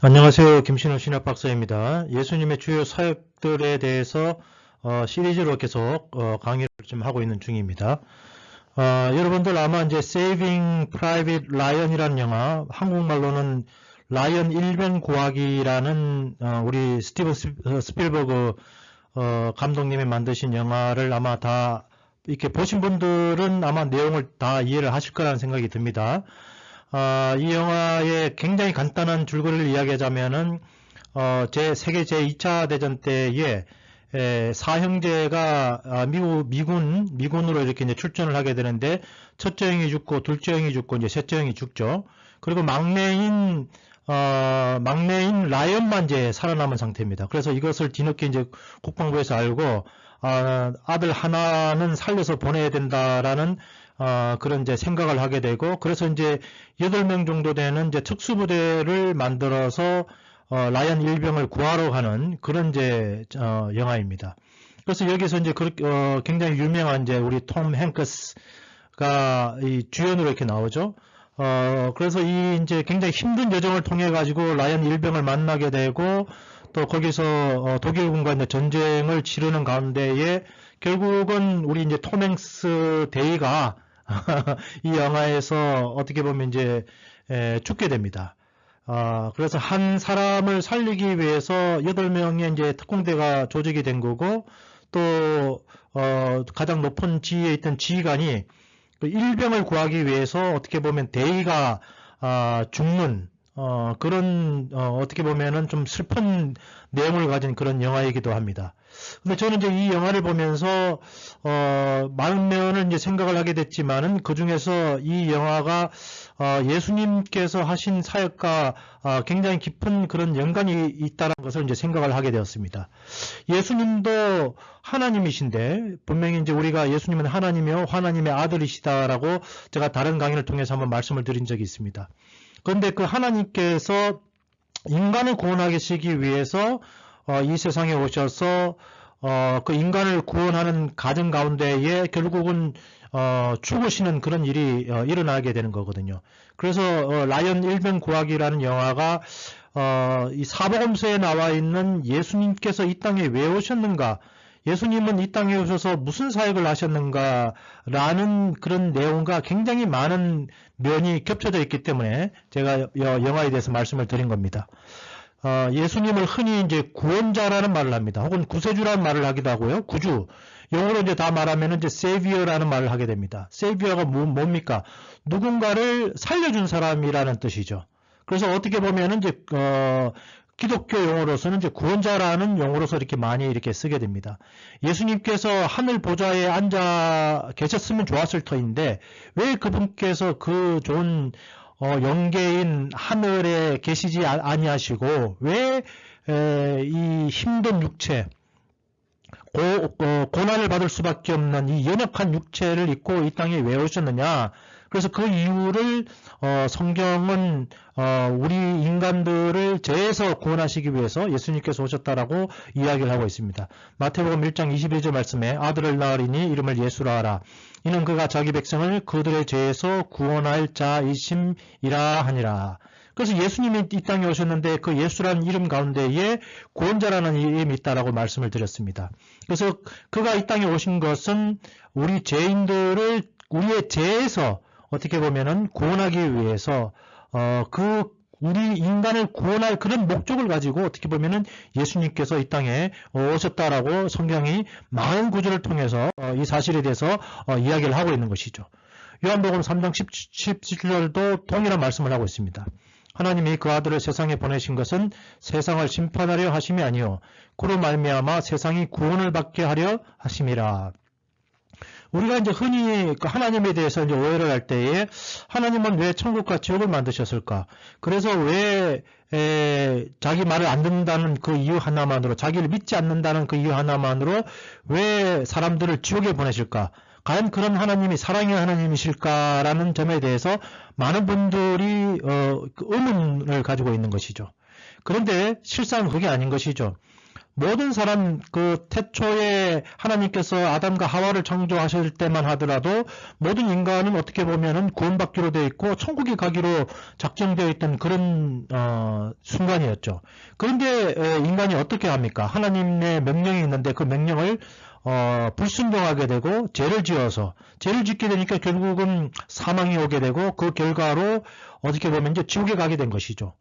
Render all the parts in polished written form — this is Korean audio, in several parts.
안녕하세요. 김신호 신학 박사입니다. 예수님의 주요 사역들에 대해서 시리즈로 계속 강의를 좀 하고 있는 중입니다. 여러분들 아마 이제 Saving Private Ryan이라는 영화, 한국말로는 라이언 일병 구하기라는 우리 스티븐 스필버그 감독님이 만드신 영화를 아마 다 이렇게 보신 분들은 아마 내용을 다 이해를 하실 거라는 생각이 듭니다. 이 영화의 굉장히 간단한 줄거리를 이야기하자면은 세계 제2차 대전 때에 사형제가 미군으로 이렇게 이제 출전을 하게 되는데 첫째 형이 죽고 둘째 형이 죽고 이제 셋째 형이 죽죠. 그리고 막내인 라이언만 이제 살아남은 상태입니다. 그래서 이것을 뒤늦게 이제 국방부에서 알고 아들 하나는 살려서 보내야 된다라는 그런 이제 생각을 하게 되고, 그래서 이제 8명 정도 되는 이제 특수부대를 만들어서 라이언 일병을 구하러 가는 그런 이제 영화입니다. 그래서 여기서 이제 굉장히 유명한 이제 우리 톰 행크스가 이 주연으로 이렇게 나오죠. 그래서 이 이제 굉장히 힘든 여정을 통해 가지고 라이언 일병을 만나게 되고, 또 거기서 독일군과 이제 전쟁을 치르는 가운데에 결국은 우리 이제 톰 행스 대위가 이 영화에서 어떻게 보면 이제 죽게 됩니다. 그래서 한 사람을 살리기 위해서 8명의 이제 특공대가 조직이 된 거고, 또 가장 높은 지위에 있던 지휘관이 그 일병을 구하기 위해서 어떻게 보면 대위가 죽는 그런 어떻게 보면은 좀 슬픈 내용을 가진 그런 영화이기도 합니다. 근데 저는 이제 이 영화를 보면서 많은 면을 이제 생각을 하게 됐지만은 그 중에서 이 영화가 예수님께서 하신 사역과 굉장히 깊은 그런 연관이 있다는 것을 이제 생각을 하게 되었습니다. 예수님도 하나님이신데 분명히 이제 우리가 예수님은 하나님이요 하나님의 아들이시다라고 제가 다른 강의를 통해서 한번 말씀을 드린 적이 있습니다. 그런데 그 하나님께서 인간을 구원하시기 위해서 이 세상에 오셔서 그 인간을 구원하는 과정 가운데에 결국은 죽으시는 그런 일이 일어나게 되는 거거든요. 그래서 라이언 일병 구하기라는 영화가 이 사복음서에 나와 있는 예수님께서 이 땅에 왜 오셨는가, 예수님은 이 땅에 오셔서 무슨 사역을 하셨는가라는 그런 내용과 굉장히 많은 면이 겹쳐져 있기 때문에 제가 영화에 대해서 말씀을 드린 겁니다. 예수님을 흔히 이제 구원자라는 말을 합니다. 혹은 구세주라는 말을 하기도 하고요. 구주. 영어로 이제 다 말하면 이제 savior라는 말을 하게 됩니다. savior가 뭡니까? 누군가를 살려준 사람이라는 뜻이죠. 그래서 어떻게 보면은 이제 기독교 용어로서는 이제 구원자라는 용어로서 이렇게 많이 이렇게 쓰게 됩니다. 예수님께서 하늘 보좌에 앉아 계셨으면 좋았을 터인데 왜 그분께서 그 좋은 영계인 하늘에 계시지 아니하시고 왜 이 힘든 육체, 고난을 받을 수밖에 없는 이 연약한 육체를 입고 이 땅에 왜 오셨느냐? 그래서 그 이유를 성경은 우리 인간들을 죄에서 구원하시기 위해서 예수님께서 오셨다라고 이야기를 하고 있습니다. 마태복음 1장 21절 말씀에 아들을 낳으리니 이름을 예수라 하라. 이는 그가 자기 백성을 그들의 죄에서 구원할 자이심이라 하니라. 그래서 예수님이 이 땅에 오셨는데 그 예수라는 이름 가운데에 구원자라는 이름이 있다라고 말씀을 드렸습니다. 그래서 그가 이 땅에 오신 것은 우리 죄인들을 우리의 죄에서 어떻게 보면은 구원하기 위해서 우리 인간을 구원할 그런 목적을 가지고 어떻게 보면은 예수님께서 이 땅에 오셨다라고 성경이 많은 구절을 통해서 이 사실에 대해서 이야기를 하고 있는 것이죠. 요한복음 3장 17절도 동일한 말씀을 하고 있습니다. 하나님이 그 아들을 세상에 보내신 것은 세상을 심판하려 하심이 아니요 그로 말미암아 세상이 구원을 받게 하려 하심이라. 우리가 이제 흔히 하나님에 대해서 이제 오해를 할 때에 하나님은 왜 천국과 지옥을 만드셨을까? 그래서 왜 자기 말을 안 듣는다는 그 이유 하나만으로, 자기를 믿지 않는다는 그 이유 하나만으로 왜 사람들을 지옥에 보내실까? 과연 그런 하나님이 사랑의 하나님이실까라는 점에 대해서 많은 분들이 의문을 가지고 있는 것이죠. 그런데 실상은 그게 아닌 것이죠. 모든 사람 그 태초에 하나님께서 아담과 하와를 창조하실 때만 하더라도 모든 인간은 어떻게 보면은 구원받기로 되어 있고 천국에 가기로 작정되어 있던 그런 순간이었죠. 그런데 인간이 어떻게 합니까? 하나님의 명령이 있는데 그 명령을 불순종하게 되고 죄를 짓게 되니까 결국은 사망이 오게 되고 그 결과로 어떻게 보면 이제 지옥에 가게 된 것이죠.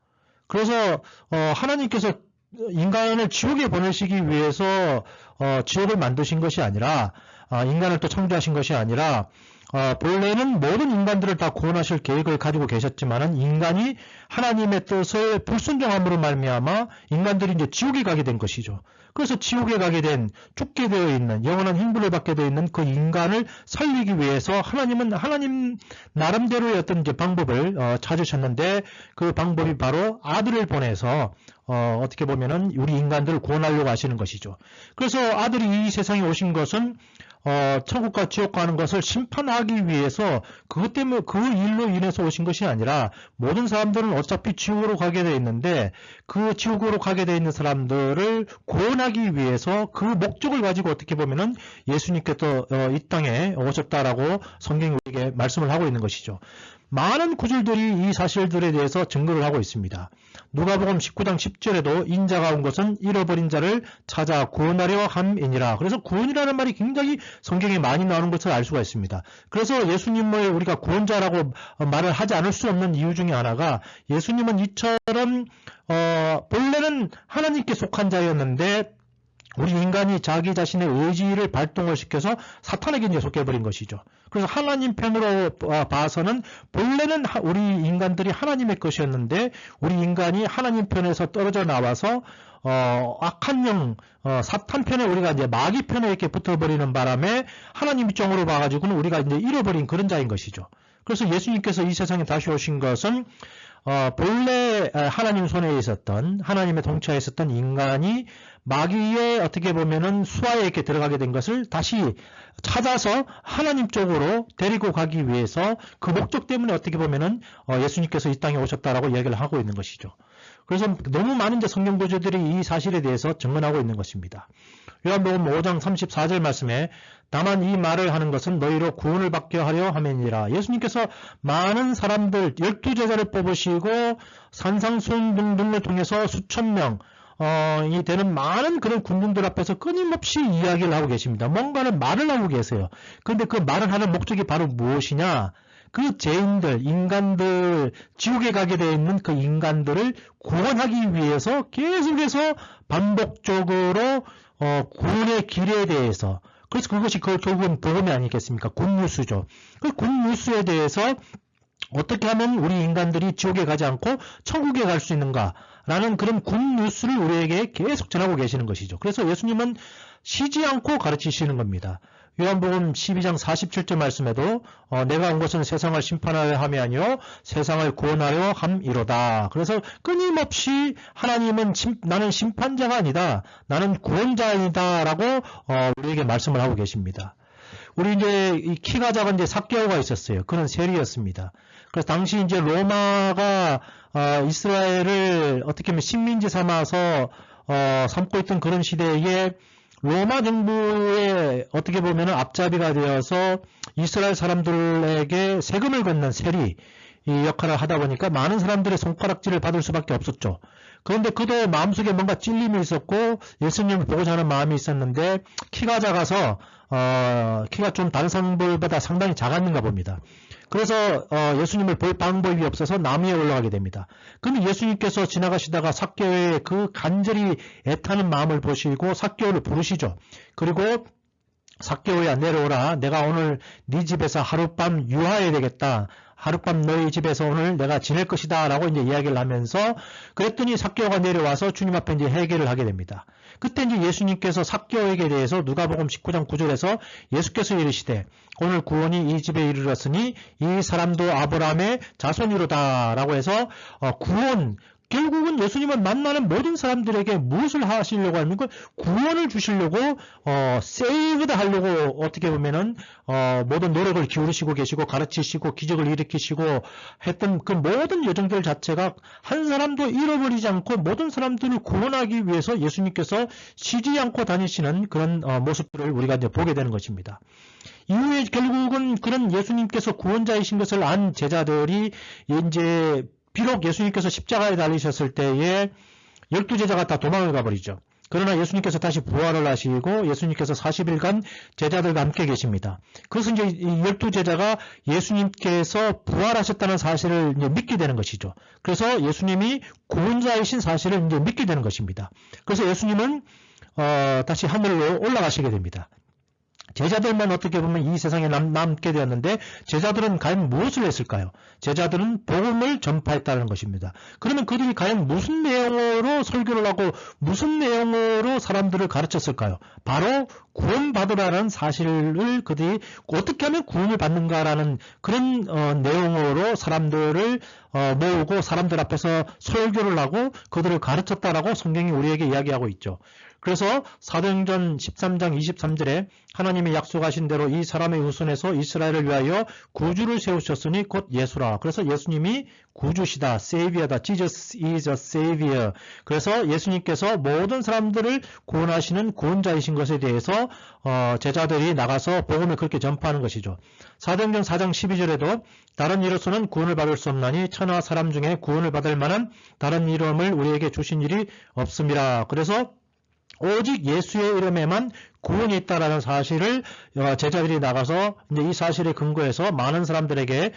그래서 하나님께서 인간을 지옥에 보내시기 위해서 지옥을 만드신 것이 아니라 인간을 또 창조하신 것이 아니라 본래는 모든 인간들을 다 구원하실 계획을 가지고 계셨지만은 인간이 하나님의 뜻을 불순종함으로 말미암아 인간들이 이제 지옥에 가게 된 것이죠. 그래서 지옥에 가게 된 죽게 되어 있는 영원한 hin분을 받게 되어 있는 그 인간을 살리기 위해서 하나님은 하나님 나름대로의 어떤 이제 방법을 찾으셨는데 그 방법이 바로 아들을 보내서 어떻게 보면은 우리 인간들을 구원하려고 하시는 것이죠. 그래서 아들이 이 세상에 오신 것은 천국과 지옥 가는 것을 심판하기 위해서 그것 때문에 그 일로 인해서 오신 것이 아니라 모든 사람들은 어차피 지옥으로 가게 되어 있는데 그 지옥으로 가게 되어 있는 사람들을 구원하기 위해서 그 목적을 가지고 어떻게 보면은 예수님께서 이 땅에 오셨다라고 성경이 우리에게 말씀을 하고 있는 것이죠. 많은 구절들이 이 사실들에 대해서 증거를 하고 있습니다. 누가복음 19장 10절에도 인자가 온 것은 잃어버린 자를 찾아 구원하려 함이니라. 그래서 구원이라는 말이 굉장히 성경에 많이 나오는 것을 알 수가 있습니다. 그래서 예수님을 우리가 구원자라고 말을 하지 않을 수 없는 이유 중에 하나가 예수님은 이처럼 본래는 하나님께 속한 자였는데 우리 인간이 자기 자신의 의지를 발동을 시켜서 사탄에게 이제 속해버린 것이죠. 그래서 하나님 편으로 봐서는 본래는 우리 인간들이 하나님의 것이었는데 우리 인간이 하나님 편에서 떨어져 나와서 악한 영, 사탄 편에 우리가 이제 마귀 편에 이렇게 붙어버리는 바람에 하나님 입장으로 봐가지고는 우리가 이제 잃어버린 그런 자인 것이죠. 그래서 예수님께서 이 세상에 다시 오신 것은 본래 하나님 손에 있었던 하나님의 통치하에 있었던 인간이 마귀의 어떻게 보면은 수하에 이렇게 들어가게 된 것을 다시 찾아서 하나님 쪽으로 데리고 가기 위해서 그 목적 때문에 어떻게 보면은 예수님께서 이 땅에 오셨다라고 이야기를 하고 있는 것이죠. 그래서 너무 많은 성경 구절들이 이 사실에 대해서 증언하고 있는 것입니다. 요한복음 5장 34절 말씀에 다만 이 말을 하는 것은 너희로 구원을 받게 하려 함이니라. 예수님께서 많은 사람들 12제자를 뽑으시고 산상수훈 등을 통해서 수천 명 이 되는 많은 그런 군중들 앞에서 끊임없이 이야기를 하고 계십니다. 뭔가는 말을 하고 계세요. 그런데 그 말을 하는 목적이 바로 무엇이냐? 그 죄인들, 인간들, 지옥에 가게 되어 있는 그 인간들을 구원하기 위해서 계속해서 반복적으로 구원의 길에 대해서, 그래서 그것이 결국은 복음이 아니겠습니까? 굿뉴스죠. 그 굿뉴스에 대해서 어떻게 하면 우리 인간들이 지옥에 가지 않고 천국에 갈 수 있는가라는 그런 굿뉴스를 우리에게 계속 전하고 계시는 것이죠. 그래서 예수님은 쉬지 않고 가르치시는 겁니다. 요한복음 12장 47절 말씀에도 내가 온 것은 세상을 심판하려 함이 아니요 세상을 구원하려 함이로다. 그래서 끊임없이 하나님은 나는 심판자가 아니다. 나는 구원자이다 라고 우리에게 말씀을 하고 계십니다. 우리 이제 이 키가 작은 이제 삭개오가 있었어요. 그는 세리였습니다. 그래서 당시 이제 로마가 이스라엘을 어떻게 하면 식민지 삼아서 삼고 있던 그런 시대에 로마 정부의 어떻게 보면은 앞잡이가 되어서 이스라엘 사람들에게 세금을 걷는 세리 이 역할을 하다 보니까 많은 사람들의 손가락질을 받을 수밖에 없었죠. 그런데 그도 마음속에 뭔가 찔림이 있었고 예수님을 보고자 하는 마음이 있었는데 키가 작아서 키가 좀 다른 사람들보다 상당히 작았는가 봅니다. 그래서 예수님을 볼 방법이 없어서 나무 위에 올라가게 됩니다. 그런데 예수님께서 지나가시다가 삭개오의 그 간절히 애타는 마음을 보시고 삭개오를 부르시죠. 그리고 삭개오야 내려오라. 내가 오늘 네 집에서 하룻밤 유하해야 되겠다. 하룻밤 너희 집에서 오늘 내가 지낼 것이다 라고 이제 이야기를 하면서 그랬더니 삭개오가 내려와서 주님 앞에 이제 회개를 하게 됩니다. 그때 이제 예수님께서 삭개오에게 대해서 누가복음 19장 9절에서 예수께서 이르시되 오늘 구원이 이 집에 이르렀으니 이 사람도 아브라함의 자손이로다 라고 해서 구원 결국은 예수님은 만나는 모든 사람들에게 무엇을 하시려고 합니까? 구원을 주시려고 세이브드 하려고 어떻게 보면은 모든 노력을 기울이시고 계시고 가르치시고 기적을 일으키시고 했던 그 모든 여정들 자체가 한 사람도 잃어버리지 않고 모든 사람들을 구원하기 위해서 예수님께서 쉬지 않고 다니시는 그런 모습들을 우리가 이제 보게 되는 것입니다. 이후에 결국은 그런 예수님께서 구원자이신 것을 안 제자들이 이제 비록 예수님께서 십자가에 달리셨을 때에 12제자가 다 도망을 가버리죠. 그러나 예수님께서 다시 부활을 하시고 예수님께서 40일간 제자들과 함께 계십니다. 그래서 이제 이 12제자가 예수님께서 부활하셨다는 사실을 이제 믿게 되는 것이죠. 그래서 예수님이 구원자이신 사실을 이제 믿게 되는 것입니다. 그래서 예수님은 다시 하늘로 올라가시게 됩니다. 제자들만 어떻게 보면 이 세상에 남게 되었는데 제자들은 과연 무엇을 했을까요? 제자들은 복음을 전파했다는 것입니다. 그러면 그들이 과연 무슨 내용으로 설교를 하고 무슨 내용으로 사람들을 가르쳤을까요? 바로 구원받으라는 사실을 그들이 어떻게 하면 구원을 받는가라는 그런 내용으로 사람들을 모으고 사람들 앞에서 설교를 하고 그들을 가르쳤다라고 성경이 우리에게 이야기하고 있죠. 그래서 사도행전 13장 23절에 하나님이 약속하신 대로 이 사람의 후손에서 이스라엘을 위하여 구주를 세우셨으니 곧 예수라. 그래서 예수님이 구주시다. 세이비어다. Jesus is a savior. 그래서 예수님께서 모든 사람들을 구원하시는 구원자이신 것에 대해서 제자들이 나가서 복음을 그렇게 전파하는 것이죠. 사도행전 4장 12절에도 다른 이로서는 구원을 받을 수 없나니 천하 사람 중에 구원을 받을 만한 다른 이름을 우리에게 주신 일이 없습니다. 그래서 오직 예수의 이름에만 구원이 있다라는 사실을 제자들이 나가서 이제 이 사실에 근거해서 많은 사람들에게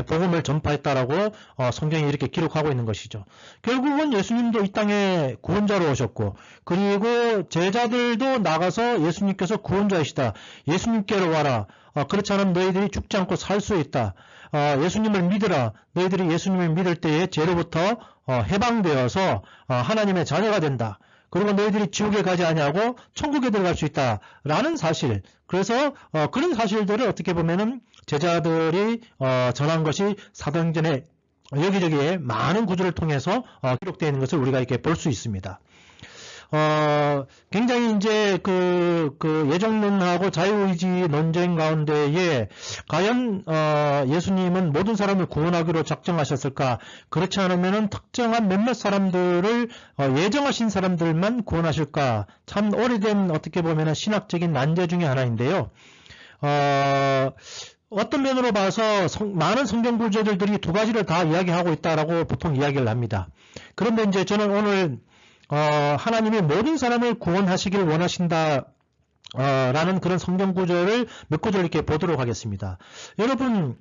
복음을 전파했다라고 성경이 이렇게 기록하고 있는 것이죠. 결국은 예수님도 이 땅에 구원자로 오셨고 그리고 제자들도 나가서 예수님께서 구원자이시다. 예수님께로 와라. 그렇지 않으면 너희들이 죽지 않고 살 수 있다. 예수님을 믿으라. 너희들이 예수님을 믿을 때에 죄로부터 해방되어서 하나님의 자녀가 된다. 그리고 너희들이 지옥에 가지 아니하고 천국에 들어갈 수 있다라는 사실. 그래서 그런 사실들을 어떻게 보면은 제자들이 전한 것이 사도행전에 여기저기에 많은 구절을 통해서 기록되어 있는 것을 우리가 이렇게 볼 수 있습니다. 굉장히 이제 그 예정론하고 자유의지 논쟁 가운데에 과연 예수님은 모든 사람을 구원하기로 작정하셨을까? 그렇지 않으면은 특정한 몇몇 사람들을 예정하신 사람들만 구원하실까? 참 오래된 어떻게 보면은 신학적인 난제 중에 하나인데요. 어떤 면으로 봐서 많은 성경 구절들이 두 가지를 다 이야기하고 있다라고 보통 이야기를 합니다. 그런데 이제 저는 오늘 하나님이 모든 사람을 구원하시길 원하신다. 라는 그런 성경 구절을 몇 구절 이렇게 보도록 하겠습니다. 여러분,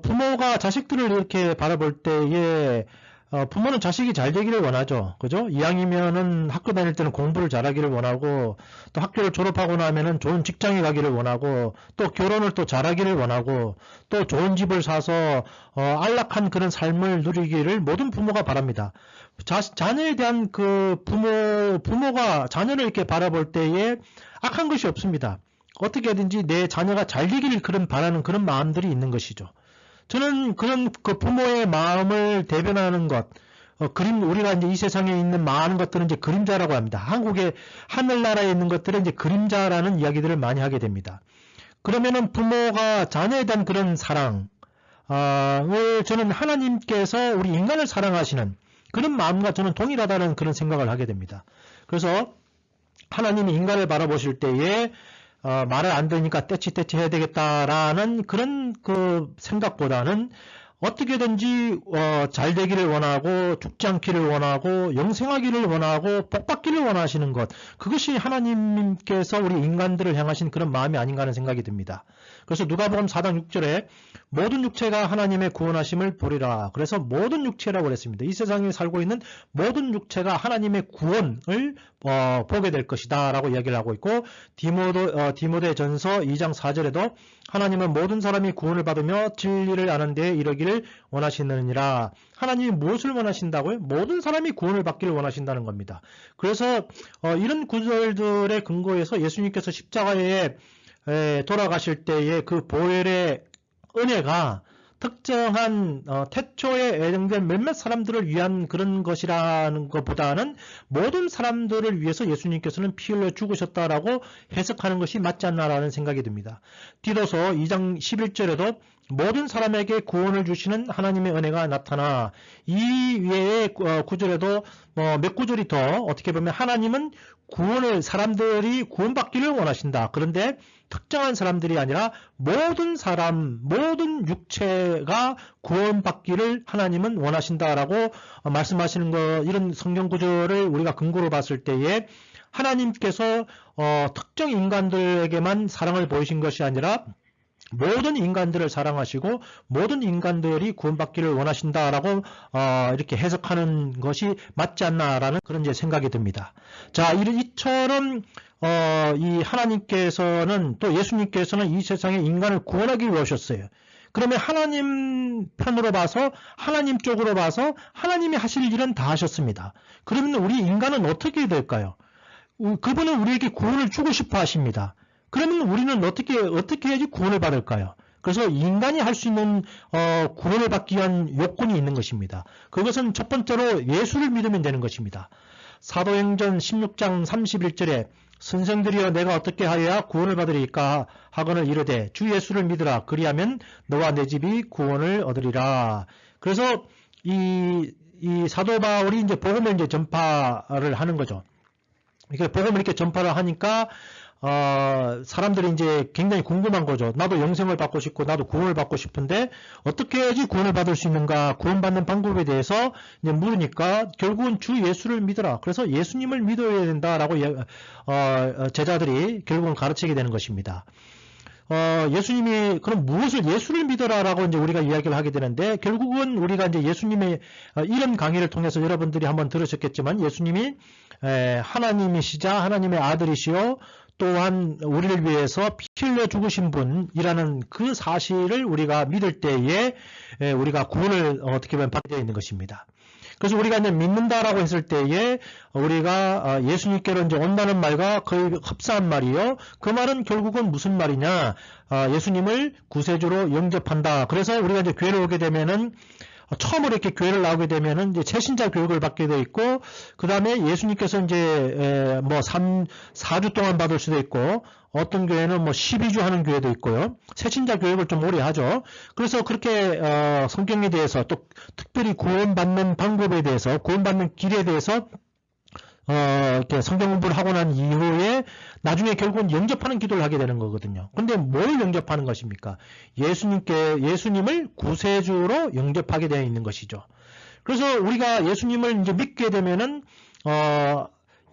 부모가 자식들을 이렇게 바라볼 때에, 부모는 자식이 잘 되기를 원하죠. 그죠? 이왕이면은 학교 다닐 때는 공부를 잘하기를 원하고, 또 학교를 졸업하고 나면은 좋은 직장에 가기를 원하고, 또 결혼을 또 잘하기를 원하고, 또 좋은 집을 사서, 안락한 그런 삶을 누리기를 모든 부모가 바랍니다. 자녀에 대한 그 부모가 자녀를 이렇게 바라볼 때에 악한 것이 없습니다. 어떻게든지 내 자녀가 잘 되기를 바라는 그런 마음들이 있는 것이죠. 저는 그런 그 부모의 마음을 대변하는 것, 우리가 이제 이 세상에 있는 많은 것들은 이제 그림자라고 합니다. 한국의 하늘나라에 있는 것들은 이제 그림자라는 이야기들을 많이 하게 됩니다. 그러면은 부모가 자녀에 대한 그런 사랑을 저는 하나님께서 우리 인간을 사랑하시는 그런 마음과 저는 동일하다는 그런 생각을 하게 됩니다. 그래서 하나님이 인간을 바라보실 때에 말을 안 들으니까 떼치 해야 되겠다라는 그런 그 생각보다는 어떻게든지 잘 되기를 원하고 죽지 않기를 원하고 영생하기를 원하고 복받기를 원하시는 것, 그것이 하나님께서 우리 인간들을 향하신 그런 마음이 아닌가 하는 생각이 듭니다. 그래서 누가복음 4장 6절에 모든 육체가 하나님의 구원하심을 보리라. 그래서 모든 육체라고 그랬습니다. 이 세상에 살고 있는 모든 육체가 하나님의 구원을 보게 될 것이다 라고 이야기를 하고 있고, 디모데전서 2장 4절에도 하나님은 모든 사람이 구원을 받으며 진리를 아는 데에 이르기를 원하시느니라. 하나님이 무엇을 원하신다고요? 모든 사람이 구원을 받기를 원하신다는 겁니다. 그래서 이런 구절들의 근거에서 예수님께서 십자가에 돌아가실 때의 그 보혈의 은혜가 특정한 태초에 예정된 몇몇 사람들을 위한 그런 것이라는 것보다는 모든 사람들을 위해서 예수님께서는 피 흘려 죽으셨다라고 해석하는 것이 맞지 않나라는 생각이 듭니다. 디도서 2장 11절에도 모든 사람에게 구원을 주시는 하나님의 은혜가 나타나, 이 외의 구절에도 몇 구절이 더 어떻게 보면 하나님은 사람들이 구원받기를 원하신다. 그런데 특정한 사람들이 아니라 모든 사람, 모든 육체가 구원받기를 하나님은 원하신다라고 말씀하시는 거, 이런 성경 구절을 우리가 근거로 봤을 때에 하나님께서 특정 인간들에게만 사랑을 보이신 것이 아니라 모든 인간들을 사랑하시고 모든 인간들이 구원받기를 원하신다라고 이렇게 해석하는 것이 맞지 않나라는 그런 이제 생각이 듭니다. 자, 이처럼 이 하나님께서는 또 예수님께서는 이 세상에 인간을 구원하기 위해 오셨어요. 그러면 하나님 편으로 봐서, 하나님 쪽으로 봐서 하나님이 하실 일은 다 하셨습니다. 그러면 우리 인간은 어떻게 될까요? 그분은 우리에게 구원을 주고 싶어 하십니다. 그러면 우리는 어떻게 해야지 구원을 받을까요? 그래서 인간이 할 수 있는 구원을 받기 위한 요건이 있는 것입니다. 그것은 첫 번째로 예수를 믿으면 되는 것입니다. 사도행전 16장 31절에 선생들이여 내가 어떻게 하여야 구원을 받으리까 하거늘 이르되 주 예수를 믿으라 그리하면 너와 내 집이 구원을 얻으리라. 그래서 이 사도 바울이 이제 복음을 이제 전파를 하는 거죠. 이렇게 복음을 이렇게 전파를 하니까 사람들이 이제 굉장히 궁금한 거죠. 나도 영생을 받고 싶고 나도 구원을 받고 싶은데 어떻게 해야지 구원을 받을 수 있는가, 구원받는 방법에 대해서 이제 물으니까 결국은 주 예수를 믿어라. 그래서 예수님을 믿어야 된다라고 제자들이 결국은 가르치게 되는 것입니다. 예수님이 그럼 무엇을 예수를 믿어라라고 이제 우리가 이야기를 하게 되는데, 결국은 우리가 이제 예수님의 이런 강의를 통해서 여러분들이 한번 들으셨겠지만 예수님이 하나님이시자 하나님의 아들이시요 또한 우리를 위해서 피 흘려 죽으신 분이라는 그 사실을 우리가 믿을 때에 우리가 구원을 어떻게 보면 받게 되어 있는 것입니다. 그래서 우리가 이제 믿는다라고 했을 때에 우리가 예수님께로 이제 온다는 말과 거의 흡사한 말이요. 그 말은 결국은 무슨 말이냐? 예수님을 구세주로 영접한다. 그래서 우리가 이제 교회를 오게 되면은 처음으로 이렇게 교회를 나오게 되면은 이제 채신자 교육을 받게 돼 있고, 그 다음에 예수님께서 이제 뭐 4주 동안 받을 수도 있고, 어떤 교회는 뭐 12주 하는 교회도 있고요. 새신자 교육을 좀 오래 하죠. 그래서 그렇게 성경에 대해서 또 특별히 구원받는 방법에 대해서, 구원받는 길에 대해서 이렇게 성경 공부를 하고 난 이후에 나중에 결국은 영접하는 기도를 하게 되는 거거든요. 근데 뭘 영접하는 것입니까? 예수님을 구세주로 영접하게 되어 있는 것이죠. 그래서 우리가 예수님을 이제 믿게 되면은,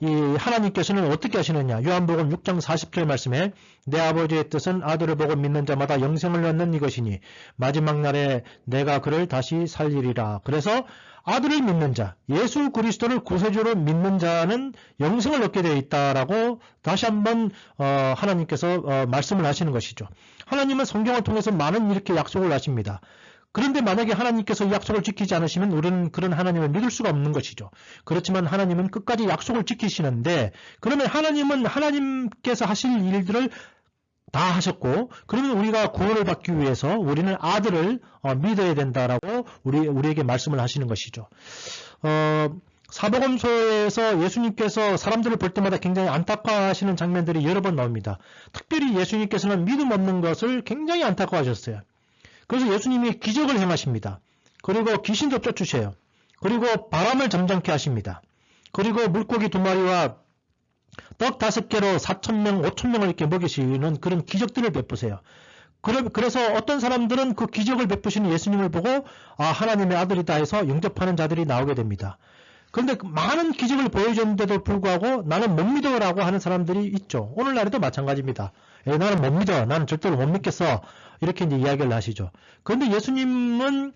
이 하나님께서는 어떻게 하시느냐? 요한복음 6장 40절 말씀에 내 아버지의 뜻은 아들을 보고 믿는 자마다 영생을 얻는 이것이니 마지막 날에 내가 그를 다시 살리리라. 그래서 아들을 믿는 자, 예수 그리스도를 구세주로 믿는 자는 영생을 얻게 되어 있다라고 다시 한번 하나님께서 말씀을 하시는 것이죠. 하나님은 성경을 통해서 많은 이렇게 약속을 하십니다. 그런데 만약에 하나님께서 약속을 지키지 않으시면 우리는 그런 하나님을 믿을 수가 없는 것이죠. 그렇지만 하나님은 끝까지 약속을 지키시는데, 그러면 하나님은 하나님께서 하실 일들을 다 하셨고, 그러면 우리가 구원을 받기 위해서 우리는 아들을 믿어야 된다라고 우리에게 말씀을 하시는 것이죠. 사복음서에서 예수님께서 사람들을 볼 때마다 굉장히 안타까워하시는 장면들이 여러 번 나옵니다. 특별히 예수님께서는 믿음 없는 것을 굉장히 안타까워하셨어요. 그래서 예수님이 기적을 행하십니다. 그리고 귀신도 쫓으세요. 그리고 바람을 잠잠케 하십니다. 그리고 물고기 2마리와 떡 5개로 4,000명, 5,000명을 이렇게 먹이시는 그런 기적들을 베푸세요. 그래서 어떤 사람들은 그 기적을 베푸시는 예수님을 보고 하나님의 아들이다 해서 영접하는 자들이 나오게 됩니다. 그런데 많은 기적을 보여줬는데도 불구하고 나는 못 믿어라고 하는 사람들이 있죠. 오늘날에도 마찬가지입니다. 나는 못 믿어. 나는 절대로 못 믿겠어. 이렇게 이제 이야기를 하시죠. 그런데 예수님은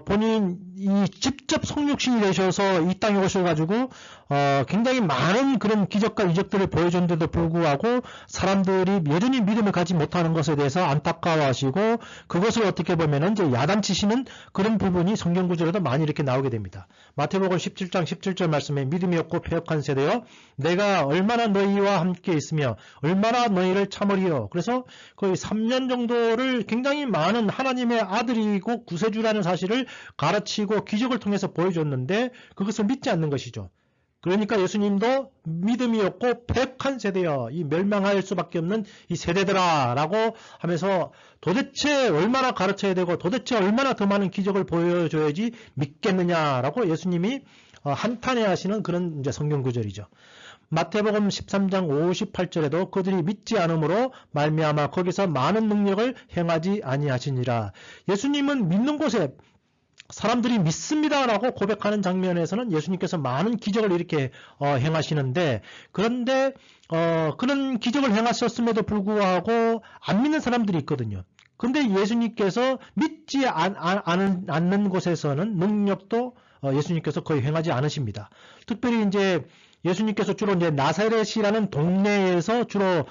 본인이 직접 성육신이 되셔서 이 땅에 오셔가지고 굉장히 많은 그런 기적과 이적들을 보여줬는데도 불구하고 사람들이 여전히 믿음을 가지 못하는 것에 대해서 안타까워하시고, 그것을 어떻게 보면은 이제 야단치시는 그런 부분이 성경 구절에도 많이 이렇게 나오게 됩니다. 마태복음 17장 17절 말씀에 믿음이 없고 패역한 세대여 내가 얼마나 너희와 함께 있으며 얼마나 너희를 나를 참으리요. 그래서 거의 3년 정도를 굉장히 많은 하나님의 아들이고 구세주라는 사실을 가르치고 기적을 통해서 보여줬는데 그것을 믿지 않는 것이죠. 그러니까 예수님도 믿음이 없고 패역한 세대여, 이 멸망할 수밖에 없는 이 세대들아 라고 하면서 도대체 얼마나 가르쳐야 되고 도대체 얼마나 더 많은 기적을 보여줘야지 믿겠느냐라고 예수님이 한탄해 하시는 그런 이제 성경 구절이죠. 마태복음 13장 58절에도 그들이 믿지 않으므로 말미암아 거기서 많은 능력을 행하지 아니하시니라. 예수님은 믿는 곳에 사람들이 믿습니다라고 고백하는 장면에서는 예수님께서 많은 기적을 이렇게 행하시는데, 그런데 그런 기적을 행하셨음에도 불구하고 안 믿는 사람들이 있거든요. 근데 예수님께서 믿지 않는 곳에서는 능력도 예수님께서 거의 행하지 않으십니다. 특별히 이제 예수님께서 주로 이제 나사렛이라는 동네에서 주로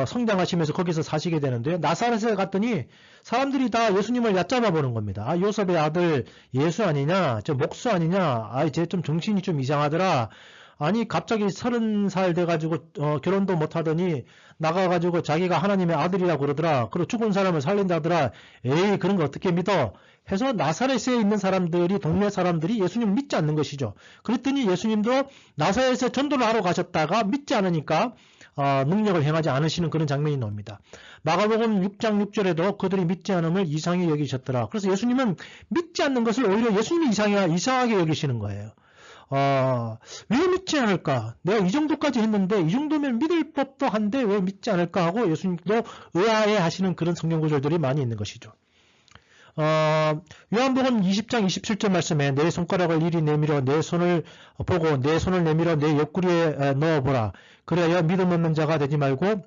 성장하시면서 거기서 사시게 되는데요. 나사렛에 갔더니 사람들이 다 예수님을 얕잡아 보는 겁니다. 아, 요셉의 아들 예수 아니냐? 저 목수 아니냐? 아, 쟤 좀 정신이 좀 이상하더라. 아니 갑자기 30살 돼가지고 결혼도 못하더니 나가가지고 자기가 하나님의 아들이라고 그러더라. 그리고 죽은 사람을 살린다더라. 에이, 그런 거 어떻게 믿어? 해서 나사렛에 있는 사람들이, 동네 사람들이 예수님 믿지 않는 것이죠. 그랬더니 예수님도 나사렛에 전도를 하러 가셨다가 믿지 않으니까 능력을 행하지 않으시는 그런 장면이 나옵니다. 마가복음 6장 6절에도 그들이 믿지 않음을 이상히 여기셨더라. 그래서 예수님은 믿지 않는 것을 오히려 예수님이 이상하게 여기시는 거예요. 왜 믿지 않을까? 내가 이 정도까지 했는데 이 정도면 믿을 법도 한데 왜 믿지 않을까 하고 예수님도 의아해 하시는 그런 성경 구절들이 많이 있는 것이죠. 요한복음 20장 27절 말씀에 내 손가락을 이리 내밀어 내 손을 보고 내 손을 내밀어 내 옆구리에 넣어보라. 그래야 믿음 없는 자가 되지 말고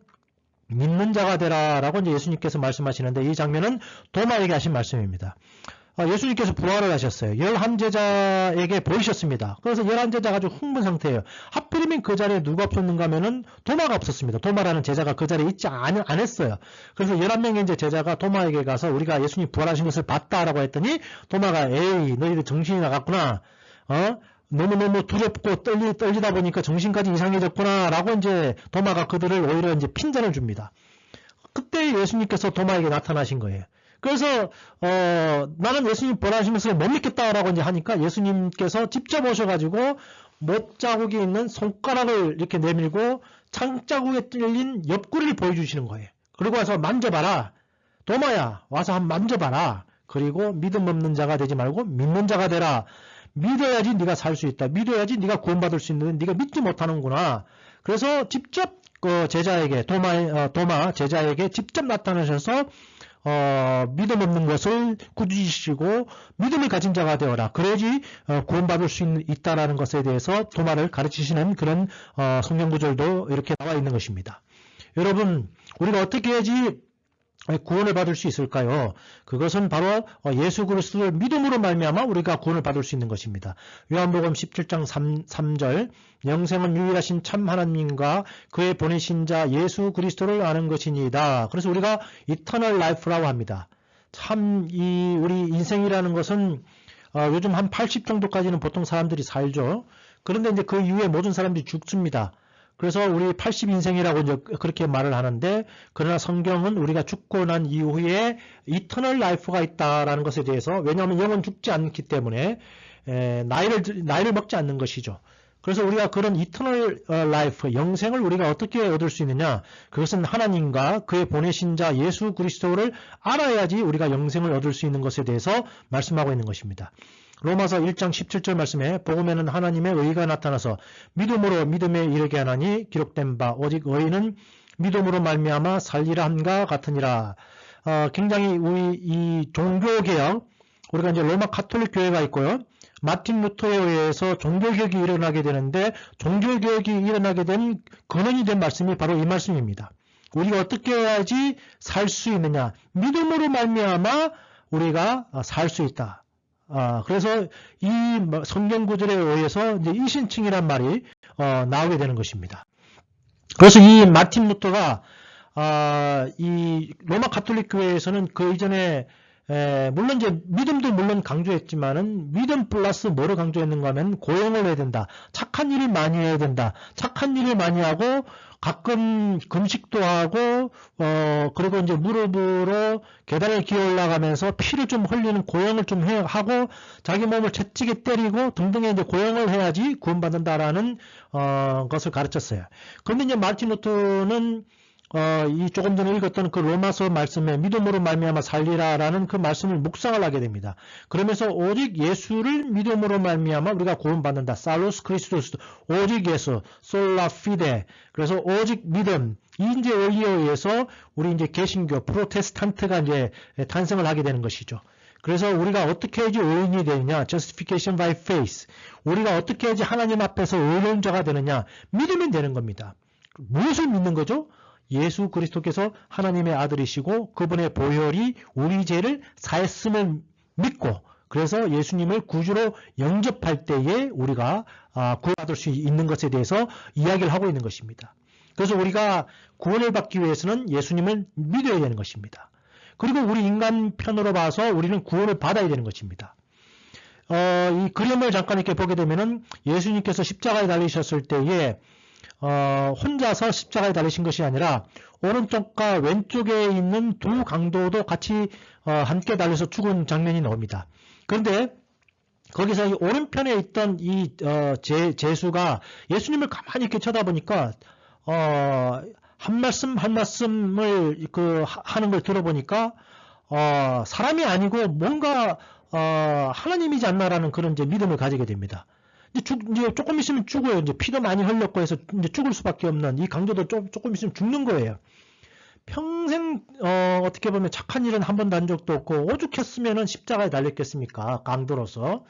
믿는 자가 되라 라고 이제 예수님께서 말씀하시는데, 이 장면은 도마에게 하신 말씀입니다. 예수님께서 부활을 하셨어요. 11제자에게 보이셨습니다. 그래서 11제자가 아주 흥분 상태예요. 하필이면 그 자리에 누가 없었는가 하면은 도마가 없었습니다. 도마라는 제자가 그 자리에 있지 않았어요. 그래서 11명의 이제 제자가 도마에게 가서 우리가 예수님 부활하신 것을 봤다라고 했더니 도마가 에이, 너희들 정신이 나갔구나. 너무너무 두렵고 떨리다 보니까 정신까지 이상해졌구나 라고 이제 도마가 그들을 오히려 이제 핀잔을 줍니다. 그때 예수님께서 도마에게 나타나신 거예요. 그래서 나는 예수님 부활하신 것을 못 믿겠다라고 이제 하니까 예수님께서 직접 오셔가지고 못자국이 있는 손가락을 이렇게 내밀고 창자국에 찔린 옆구리를 보여주시는 거예요. 그리고 와서 만져봐라. 도마야, 와서 한번 만져봐라. 그리고 믿음 없는 자가 되지 말고 믿는 자가 되라. 믿어야지 네가 살 수 있다. 믿어야지 네가 구원받을 수 있는데 네가 믿지 못하는구나. 그래서 직접 제자에게 도마 제자에게 직접 나타나셔서 믿음 없는 것을 꾸짖으시고 믿음을 가진 자가 되어라. 그래야지 구원받을 수 있다라는 것에 대해서 도마를 가르치시는 그런 성경 구절도 이렇게 나와 있는 것입니다. 여러분, 우리가 어떻게 해야지 구원을 받을 수 있을까요? 그것은 바로 예수 그리스도를 믿음으로 말미암아 우리가 구원을 받을 수 있는 것입니다. 요한복음 17장 3절 영생은 유일하신 참 하나님과 그의 보내신 자 예수 그리스도를 아는 것이니이다. 그래서 우리가 이터널 라이프라고 합니다. 참 우리 인생이라는 것은 요즘 한 80 정도까지는 보통 사람들이 살죠. 그런데 이제 그 이후에 모든 사람들이 죽습니다. 그래서 우리 80인생이라고 이제 그렇게 말을 하는데, 그러나 성경은 우리가 죽고 난 이후에 이터널 라이프가 있다라는 것에 대해서, 왜냐하면 영은 죽지 않기 때문에 나이를 먹지 않는 것이죠. 그래서 우리가 그런 이터널 라이프, 영생을 우리가 어떻게 얻을 수 있느냐? 그것은 하나님과 그의 보내신 자 예수 그리스도를 알아야지 우리가 영생을 얻을 수 있는 것에 대해서 말씀하고 있는 것입니다. 로마서 1장 17절 말씀에 복음에는 하나님의 의가 나타나서 믿음으로 믿음에 이르게 하나니 기록된 바 오직 의인은 믿음으로 말미암아 살리라 함과 같으니라. 굉장히 우리 이 종교개혁, 우리가 이제 로마 가톨릭 교회가 있고요. 마틴 루터에 의해서 종교개혁이 일어나게 되는데, 종교개혁이 일어나게 된 근원이 된 말씀이 바로 이 말씀입니다. 우리가 어떻게 해야지 살 수 있느냐? 믿음으로 말미암아 우리가 살 수 있다. 그래서 이 성경 구절에 의해서 이제 이신칭이란 말이 나오게 되는 것입니다. 그래서 이 마틴 루터가 이 로마 가톨릭 교회에서는 그 이전에 물론 이제 믿음도 물론 강조했지만은 믿음 플러스 뭐를 강조했는가 하면 고용을 해야 된다. 착한 일을 많이 해야 된다. 착한 일을 많이 하고 가끔 금식도 하고 그리고 이제 무릎으로 계단을 기어 올라가면서 피를 좀 흘리는 고용을 좀 하고 자기 몸을 채찍에 때리고 등등의 이제 고용을 해야지 구원받는다라는 것을 가르쳤어요. 그런데 이제 마르틴 루터는 이 조금 전에 읽었던 그 로마서 말씀에 믿음으로 말미암아 살리라라는 그 말씀을 묵상을 하게 됩니다. 그러면서 오직 예수를 믿음으로 말미암아 우리가 구원받는다. 살루스 크리스토스, 오직 예수, 솔라 피데. 그래서 오직 믿음. 이 이제 원리에 의해서 우리 이제 개신교, 프로테스탄트가 이제 탄생을 하게 되는 것이죠. 그래서 우리가 어떻게 해야지 의인이 되느냐? Justification by faith. 우리가 어떻게 해야지 하나님 앞에서 의로운 자가 되느냐? 믿으면 되는 겁니다. 무엇을 믿는 거죠? 예수 그리스도께서 하나님의 아들이시고 그분의 보혈이 우리 죄를 사했음을 믿고 그래서 예수님을 구주로 영접할 때에 우리가 구원받을 수 있는 것에 대해서 이야기를 하고 있는 것입니다. 그래서 우리가 구원을 받기 위해서는 예수님을 믿어야 되는 것입니다. 그리고 우리 인간 편으로 봐서 우리는 구원을 받아야 되는 것입니다. 이 그림을 잠깐 이렇게 보게 되면은 예수님께서 십자가에 달리셨을 때에 혼자서 십자가에 달리신 것이 아니라 오른쪽과 왼쪽에 있는 두 강도도 같이 함께 달려서 죽은 장면이 나옵니다. 그런데 거기서 이 오른편에 있던 이 제수가 예수님을 가만히 이렇게 쳐다보니까 한 말씀 한 말씀을 하는 걸 들어보니까 사람이 아니고 뭔가 하나님이지 않나라는 그런 이제 믿음을 가지게 됩니다. 이제 조금 있으면 죽어요. 이제 피도 많이 흘렸고 해서 이제 죽을 수밖에 없는 이 강도도 조금 있으면 죽는 거예요. 평생 어떻게 보면 착한 일은 한 번도 한 적도 없고 오죽했으면은 십자가에 달렸겠습니까? 강도로서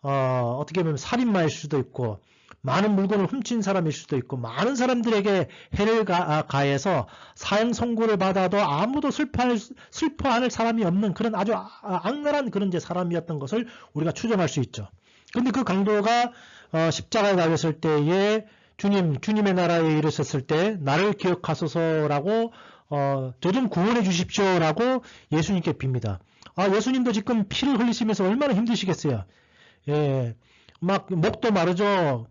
어떻게 보면 살인마일 수도 있고 많은 물건을 훔친 사람일 수도 있고 많은 사람들에게 해를 가해서 사형 선고를 받아도 아무도 슬퍼하는 사람이 없는 그런 아주 악랄한 그런 이제 사람이었던 것을 우리가 추정할 수 있죠. 근데 그 강도가 십자가에 달렸을 때에 주님의 나라에 이르셨을 때 나를 기억하소서라고 저 좀 구원해 주십시오라고 예수님께 빕니다. 예수님도 지금 피를 흘리시면서 얼마나 힘드시겠어요. 예, 막 목도 마르죠.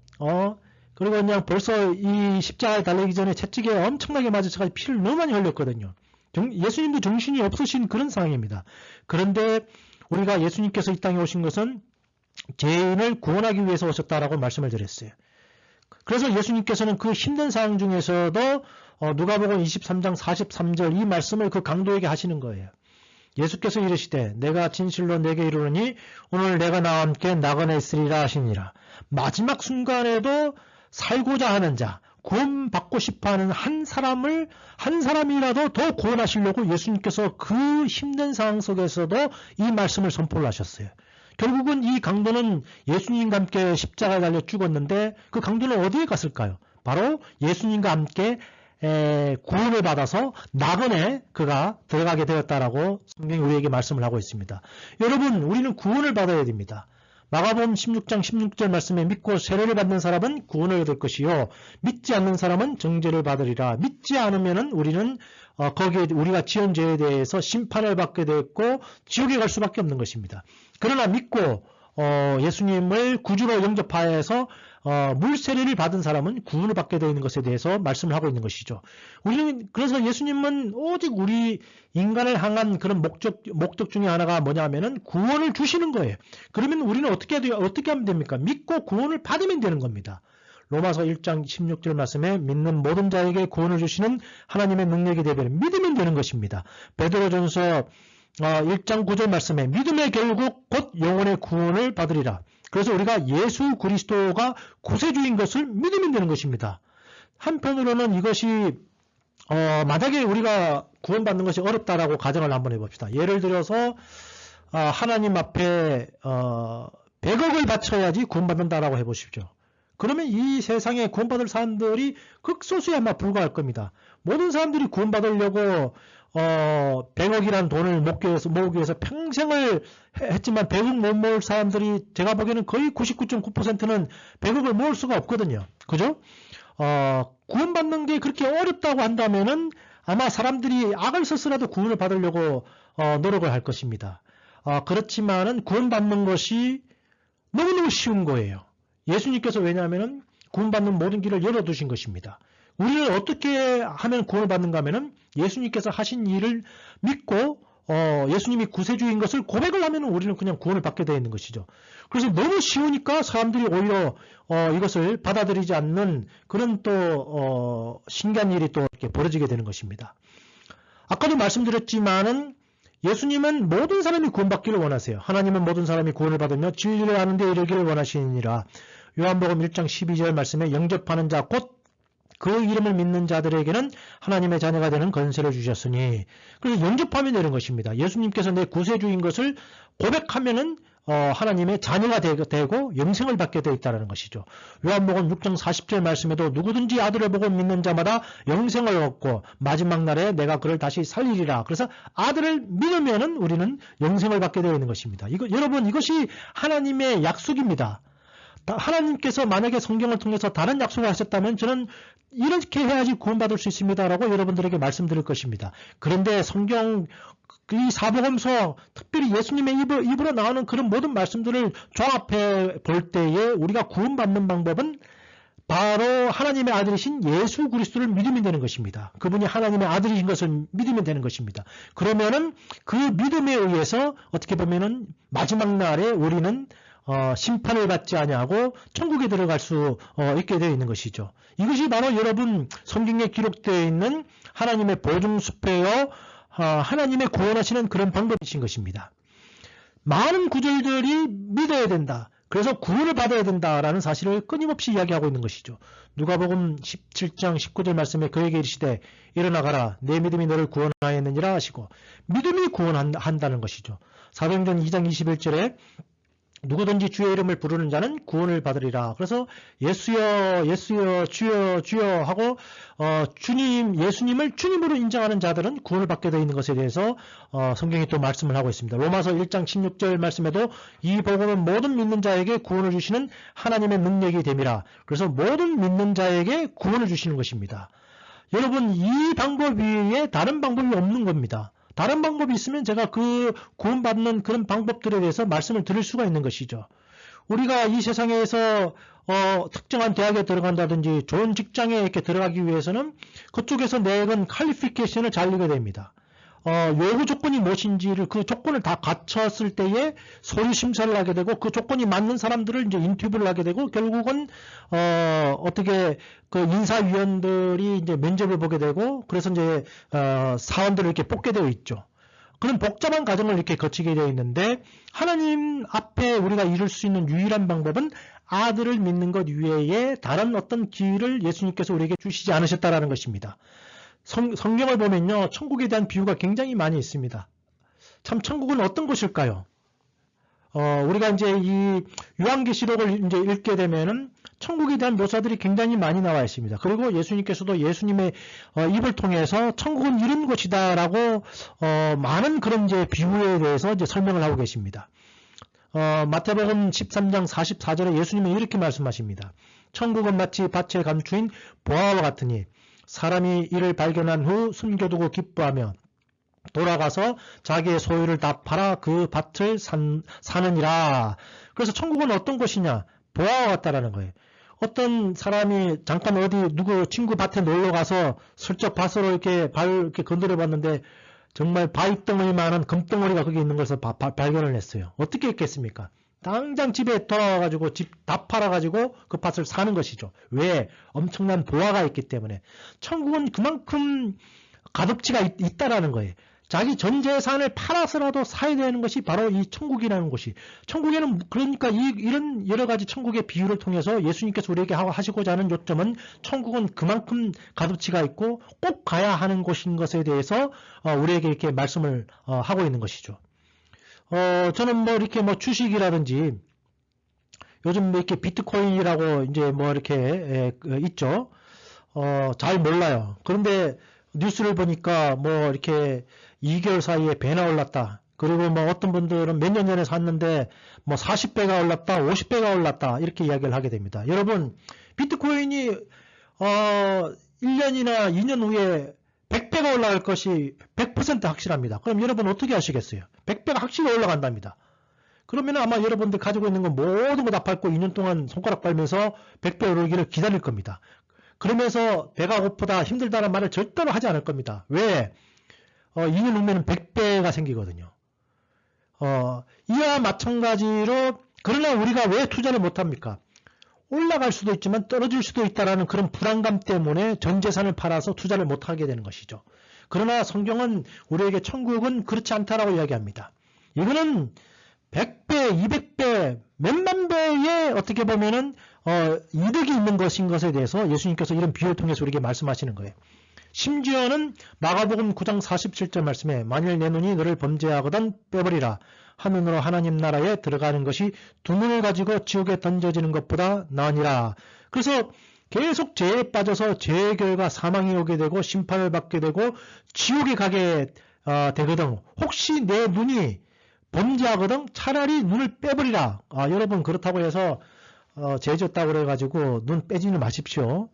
그리고 그냥 벌써 이 십자가에 달리기 전에 채찍에 엄청나게 맞아서 피를 너무 많이 흘렸거든요. 예수님도 정신이 없으신 그런 상황입니다. 그런데 우리가 예수님께서 이 땅에 오신 것은 죄인을 구원하기 위해서 오셨다라고 말씀을 드렸어요. 그래서 예수님께서는 그 힘든 상황 중에서도 누가복음 23장 43절 이 말씀을 그 강도에게 하시는 거예요. 예수께서 이르시되 내가 진실로 내게 이르노니 오늘 내가 나와 함께 나그네 있으리라 하시니라. 마지막 순간에도 살고자 하는 자, 구원받고 싶어하는 한 사람이라도 더 구원하시려고 예수님께서 그 힘든 상황 속에서도 이 말씀을 선포를 하셨어요. 결국은 이 강도는 예수님과 함께 십자가에 달려 죽었는데 그 강도는 어디에 갔을까요? 바로 예수님과 함께 구원을 받아서 나그네 그가 들어가게 되었다라고 성경이 우리에게 말씀을 하고 있습니다. 여러분, 우리는 구원을 받아야 됩니다. 마가복음 16장 16절 말씀에 믿고 세례를 받는 사람은 구원을 얻을 것이요 믿지 않는 사람은 정죄를 받으리라. 믿지 않으면은 우리는 거기에 우리가 지은 죄에 대해서 심판을 받게 되었고 지옥에 갈 수밖에 없는 것입니다. 그러나 믿고 예수님을 구주로 영접하여서 물세례를 받은 사람은 구원을 받게 되어 있는 것에 대해서 말씀을 하고 있는 것이죠. 우리는 그래서 예수님은 오직 우리 인간을 향한 그런 목적 중에 하나가 뭐냐면은 구원을 주시는 거예요. 그러면 우리는 어떻게 하면 됩니까? 믿고 구원을 받으면 되는 겁니다. 로마서 1장 16절 말씀에 믿는 모든 자에게 구원을 주시는 하나님의 능력이 되면 믿으면 되는 것입니다. 베드로전서 1장 9절 말씀에 믿음의 결국 곧 영혼의 구원을 받으리라. 그래서 우리가 예수 그리스도가 구세주인 것을 믿으면 되는 것입니다. 한편으로는 이것이 만약에 우리가 구원받는 것이 어렵다라고 가정을 한번 해봅시다. 예를 들어서 하나님 앞에 100억을 바쳐야지 구원받는다라고 해보십시오. 그러면 이 세상에 구원받을 사람들이 극소수에 아마 불과할 겁니다. 모든 사람들이 구원받으려고 100억이란 돈을 모으기 위해서 평생을 했지만 100억 못 모을 사람들이 제가 보기에는 거의 99.9%는 100억을 모을 수가 없거든요. 그죠? 구원받는 게 그렇게 어렵다고 한다면은 아마 사람들이 악을 써서라도 구원을 받으려고 노력을 할 것입니다. 그렇지만은 구원받는 것이 너무너무 쉬운 거예요. 예수님께서 왜냐하면은 구원받는 모든 길을 열어두신 것입니다. 우리는 어떻게 하면 구원을 받는가 하면은 예수님께서 하신 일을 믿고 예수님이 구세주인 것을 고백을 하면 우리는 그냥 구원을 받게 되어 있는 것이죠. 그래서 너무 쉬우니까 사람들이 오히려 이것을 받아들이지 않는 그런 또 신기한 일이 또 이렇게 벌어지게 되는 것입니다. 아까도 말씀드렸지만은 예수님은 모든 사람이 구원받기를 원하세요. 하나님은 모든 사람이 구원을 받으며 진리를 아는 데 이르기를 원하시니라. 요한복음 1장 12절 말씀에 영접하는 자 곧 그 이름을 믿는 자들에게는 하나님의 자녀가 되는 권세를 주셨으니, 그래서 영접하면 되는 것입니다. 예수님께서 내 구세주인 것을 고백하면은 하나님의 자녀가 되고 영생을 받게 되어 있다는 것이죠. 요한복음 6장 40절 말씀에도 누구든지 아들을 보고 믿는 자마다 영생을 얻고 마지막 날에 내가 그를 다시 살리리라. 그래서 아들을 믿으면은 우리는 영생을 받게 되어 있는 것입니다. 여러분, 이것이 하나님의 약속입니다. 하나님께서 만약에 성경을 통해서 다른 약속을 하셨다면 저는 이렇게 해야지 구원받을 수 있습니다라고 여러분들에게 말씀드릴 것입니다. 그런데 성경 이 사복음서, 특별히 예수님의 입으로 나오는 그런 모든 말씀들을 종합해 볼 때에 우리가 구원받는 방법은 바로 하나님의 아들이신 예수 그리스도를 믿으면 되는 것입니다. 그분이 하나님의 아들이신 것을 믿으면 되는 것입니다. 그러면은 그 믿음에 의해서 어떻게 보면은 마지막 날에 우리는 심판을 받지 아니하고 천국에 들어갈 수 있게 되어 있는 것이죠. 이것이 바로 여러분 성경에 기록되어 있는 하나님의 보증수표여 하나님의 구원하시는 그런 방법이신 것입니다. 많은 구절들이 믿어야 된다. 그래서 구원을 받아야 된다라는 사실을 끊임없이 이야기하고 있는 것이죠. 누가복음 17장 19절 말씀에 그에게 이르시되 일어나가라 내 믿음이 너를 구원하였느니라 하시고, 믿음이 구원한다는 것이죠. 사도행전 2장 21절에 누구든지 주의 이름을 부르는 자는 구원을 받으리라. 그래서 예수여 예수여 주여 주여 하고 예수님을 주님으로 인정하는 자들은 구원을 받게 되어 있는 것에 대해서 성경이 또 말씀을 하고 있습니다. 로마서 1장 16절 말씀에도 이 복음은 모든 믿는 자에게 구원을 주시는 하나님의 능력이 됨이라. 그래서 모든 믿는 자에게 구원을 주시는 것입니다. 여러분, 이 방법 외에 다른 방법이 없는 겁니다. 다른 방법이 있으면 제가 그 구원받는 그런 방법들에 대해서 말씀을 드릴 수가 있는 것이죠. 우리가 이 세상에서 특정한 대학에 들어간다든지 좋은 직장에 이렇게 들어가기 위해서는 그쪽에서 내건 퀄리피케이션을 잘 읽어야 됩니다. 요구 조건이 무엇인지를 그 조건을 다 갖췄을 때에 서류 심사를 하게 되고 그 조건이 맞는 사람들을 이제 인터뷰를 하게 되고 결국은 어떻게 그 인사위원들이 이제 면접을 보게 되고 그래서 이제 사원들을 이렇게 뽑게 되어 있죠. 그런 복잡한 과정을 이렇게 거치게 되어 있는데 하나님 앞에 우리가 이룰 수 있는 유일한 방법은 아들을 믿는 것 외에 다른 어떤 길을 예수님께서 우리에게 주시지 않으셨다라는 것입니다. 성경을 보면요, 천국에 대한 비유가 굉장히 많이 있습니다. 참 천국은 어떤 곳일까요? 우리가 이제 이 요한계시록을 이제 읽게 되면은 천국에 대한 묘사들이 굉장히 많이 나와 있습니다. 그리고 예수님께서도 예수님의 입을 통해서 천국은 이런 곳이다라고 많은 그런 이제 비유에 대해서 이제 설명을 하고 계십니다. 마태복음 13장 44절에 예수님은 이렇게 말씀하십니다. 천국은 마치 밭에 감추인 보화와 같으니 사람이 이를 발견한 후 숨겨두고 기뻐하며 돌아가서 자기의 소유를 다 팔아 그 밭을 사느니라. 그래서 천국은 어떤 곳이냐? 보화와 같다라는 거예요. 어떤 사람이 잠깐 어디 누구 친구 밭에 놀러 가서 슬쩍 밭으로 이렇게 이렇게 건드려 봤는데 정말 바위덩어리만한 금덩어리가 거기 있는 것을 발견을 했어요. 어떻게 했겠습니까? 당장 집에 돌아와가지고 집 다 팔아가지고 그 밭을 사는 것이죠. 왜? 엄청난 보화가 있기 때문에. 천국은 그만큼 값어치가 있다라는 거예요. 자기 전 재산을 팔아서라도 사야 되는 것이 바로 이 천국이라는 곳이. 천국에는 그러니까 이런 여러 가지 천국의 비유를 통해서 예수님께서 우리에게 하시고자 하는 요점은 천국은 그만큼 값어치가 있고 꼭 가야 하는 곳인 것에 대해서 우리에게 이렇게 말씀을 하고 있는 것이죠. 저는 뭐 이렇게 뭐 주식이라든지 요즘 뭐 이렇게 비트코인이라고 이제 뭐 이렇게 있죠. 잘 몰라요. 그런데 뉴스를 보니까 뭐 이렇게 2개월 사이에 배나 올랐다. 그리고 뭐 어떤 분들은 몇 년 전에 샀는데 뭐 40배가 올랐다, 50배가 올랐다. 이렇게 이야기를 하게 됩니다. 여러분, 비트코인이 1년이나 2년 후에 100배가 올라갈 것이 100% 확실합니다. 그럼 여러분 어떻게 하시겠어요? 100배가 확실히 올라간답니다. 그러면 아마 여러분들 가지고 있는 건 모든 거 다 팔고 2년 동안 손가락 빨면서 100배 오르기를 기다릴 겁니다. 그러면서 배가 고프다 힘들다는 말을 절대로 하지 않을 겁니다. 왜? 2년 후면 100배가 생기거든요. 이와 마찬가지로 그러나 우리가 왜 투자를 못합니까? 올라갈 수도 있지만 떨어질 수도 있다라는 그런 불안감 때문에 전 재산을 팔아서 투자를 못하게 되는 것이죠. 그러나 성경은 우리에게 천국은 그렇지 않다라고 이야기합니다. 이거는 100배, 200배, 몇만 배의 어떻게 보면은 이득이 있는 것인 것에 대해서 예수님께서 이런 비유를 통해서 우리에게 말씀하시는 거예요. 심지어는 마가복음 9장 47절 말씀에 만일 내 눈이 너를 범죄하거든 빼버리라. 하늘으로 하나님 나라에 들어가는 것이 두 눈을 가지고 지옥에 던져지는 것보다 나으니라. 그래서 계속 죄에 빠져서 죄의 결과 사망이 오게 되고 심판을 받게 되고 지옥에 가게 되거든. 혹시 내 눈이 범죄하거든 차라리 눈을 빼버리라. 여러분 그렇다고 해서 죄 졌다고 그래가지고 눈 빼지는 마십시오.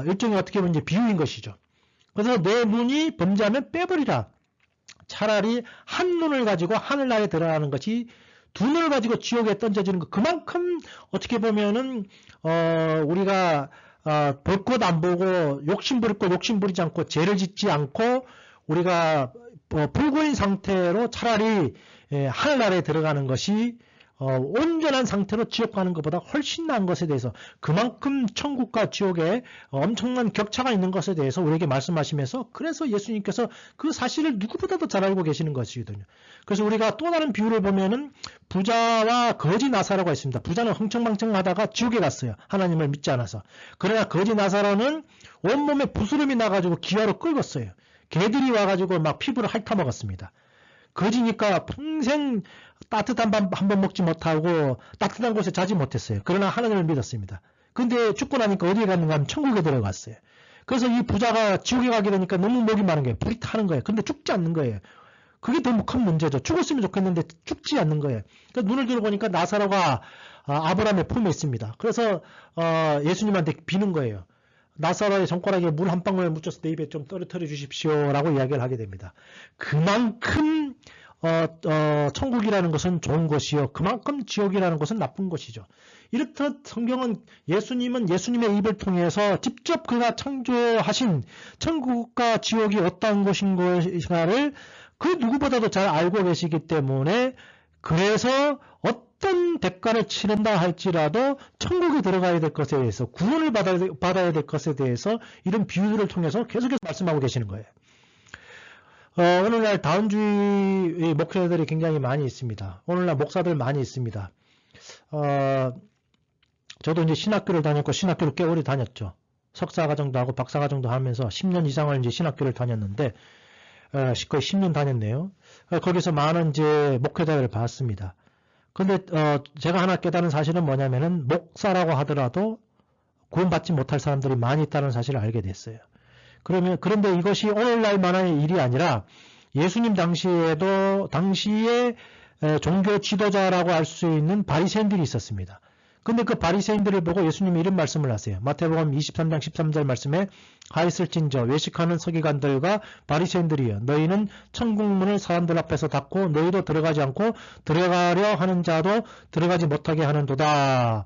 일종의 어떻게 보면 이제 비유인 것이죠. 그래서 내 눈이 범죄하면 빼버리라. 차라리 한 눈을 가지고 하늘나라에 들어가는 것이 두 눈을 가지고 지옥에 던져지는 것. 그만큼 어떻게 보면은 우리가 볼 것 안 보고 욕심 부릴 것 욕심 부리지 않고 죄를 짓지 않고 우리가 불구인 상태로 차라리 하늘나라에 들어가는 것이 온전한 상태로 지옥 가는 것보다 훨씬 나은 것에 대해서 그만큼 천국과 지옥에 엄청난 격차가 있는 것에 대해서 우리에게 말씀하시면서 그래서 예수님께서 그 사실을 누구보다도 잘 알고 계시는 것이거든요. 그래서 우리가 또 다른 비유를 보면은 부자와 거지 나사로가 있습니다. 부자는 흥청망청하다가 지옥에 갔어요. 하나님을 믿지 않아서. 그러나 거지 나사로는 온몸에 부스럼이 나가지고 기아로 끓었어요. 개들이 와가지고 막 피부를 핥아먹었습니다. 거지니까 평생 따뜻한 밥 한 번 먹지 못하고 따뜻한 곳에 자지 못했어요. 그러나 하나님을 믿었습니다. 근데 죽고 나니까 어디에 갔는가 하면 천국에 들어갔어요. 그래서 이 부자가 지옥에 가게 되니까 너무 목이 마른 거예요. 불이 타는 거예요. 근데 죽지 않는 거예요. 그게 너무 큰 문제죠. 죽었으면 좋겠는데 죽지 않는 거예요. 그러니까 눈을 들어보니까 나사로가 아브라함의 품에 있습니다. 그래서 예수님한테 비는 거예요. 나사로의 손가락에 물 한 방울 묻혀서 내 입에 좀 떨어뜨려 주십시오 라고 이야기를 하게 됩니다. 그만큼 천국이라는 것은 좋은 것이요 그만큼 지옥이라는 것은 나쁜 것이죠. 이렇듯 성경은 예수님은 예수님의 입을 통해서 직접 그가 창조하신 천국과 지옥이 어떠한 것인가를 그 누구보다도 잘 알고 계시기 때문에 그래서 어떤 대가를 치른다 할지라도 천국에 들어가야 될 것에 대해서 구원을 받아야 될 것에 대해서 이런 비유들을 통해서 계속해서 말씀하고 계시는 거예요. 오늘날 다운주의 목회자들이 굉장히 많이 있습니다. 오늘날 목사들 많이 있습니다. 저도 이제 신학교를 다녔고 신학교를 꽤 오래 다녔죠. 석사과정도 하고 박사과정도 하면서 10년 이상을 이제 신학교를 다녔는데 거의 10년 다녔네요. 거기서 많은 이제 목회자들을 봤습니다. 근데 제가 하나 깨달은 사실은 뭐냐면은 목사라고 하더라도 구원받지 못할 사람들이 많이 있다는 사실을 알게 됐어요. 그런데 이것이 오늘날만의 일이 아니라 예수님 당시에 종교 지도자라고 할 수 있는 바리새인들이 있었습니다. 근데 그 바리새인들을 보고 예수님이 이런 말씀을 하세요. 마태복음 23장 13절 말씀에 하였을진저 외식하는 서기관들과 바리새인들이여 너희는 천국문을 사람들 앞에서 닫고 너희도 들어가지 않고 들어가려 하는 자도 들어가지 못하게 하는도다.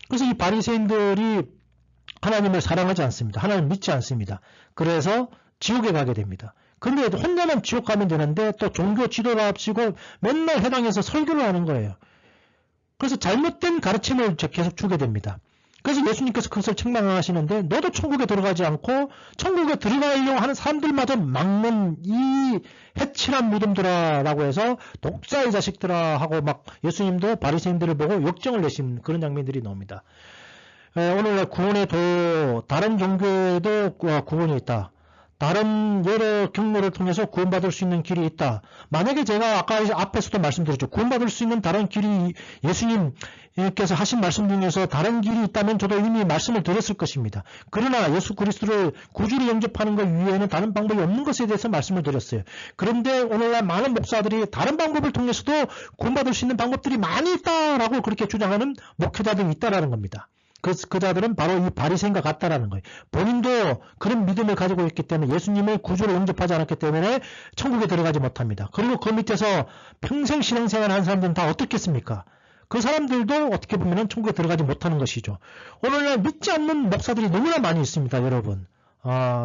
그래서 이 바리새인들이 하나님을 사랑하지 않습니다. 하나님을 믿지 않습니다. 그래서 지옥에 가게 됩니다. 근데 혼자만 지옥 가면 되는데 또 종교 지도자랍시고 맨날 해당해서 설교를 하는 거예요. 그래서 잘못된 가르침을 계속 주게 됩니다. 그래서 예수님께서 그것을 책망하시는데 너도 천국에 들어가지 않고 천국에 들어가려고 하는 사람들마저 막는 이 해칠한 무덤들아라고 해서 독사의 자식들아 하고 막 예수님도 바리새인들을 보고 역정을 내신 그런 장면들이 나옵니다. 오늘날 구원에도 다른 종교에도 구원이 있다. 다른 여러 경로를 통해서 구원받을 수 있는 길이 있다. 만약에 제가 아까 앞에서도 말씀드렸죠. 구원받을 수 있는 다른 길이 예수님께서 하신 말씀 중에서 다른 길이 있다면 저도 이미 말씀을 드렸을 것입니다. 그러나 예수 그리스도를 구주로 영접하는 것 이외에는 다른 방법이 없는 것에 대해서 말씀을 드렸어요. 그런데 오늘날 많은 목사들이 다른 방법을 통해서도 구원받을 수 있는 방법들이 많이 있다라고 그렇게 주장하는 목회자들이 있다라는 겁니다. 그 자들은 바로 이 바리새인과 같다라는 거예요. 본인도 그런 믿음을 가지고 있기 때문에 예수님의 구주를 영접하지 않았기 때문에 천국에 들어가지 못합니다. 그리고 그 밑에서 평생 신앙생활 한 사람들은 다 어떻겠습니까? 그 사람들도 어떻게 보면 천국에 들어가지 못하는 것이죠. 오늘날 믿지 않는 목사들이 너무나 많이 있습니다, 여러분.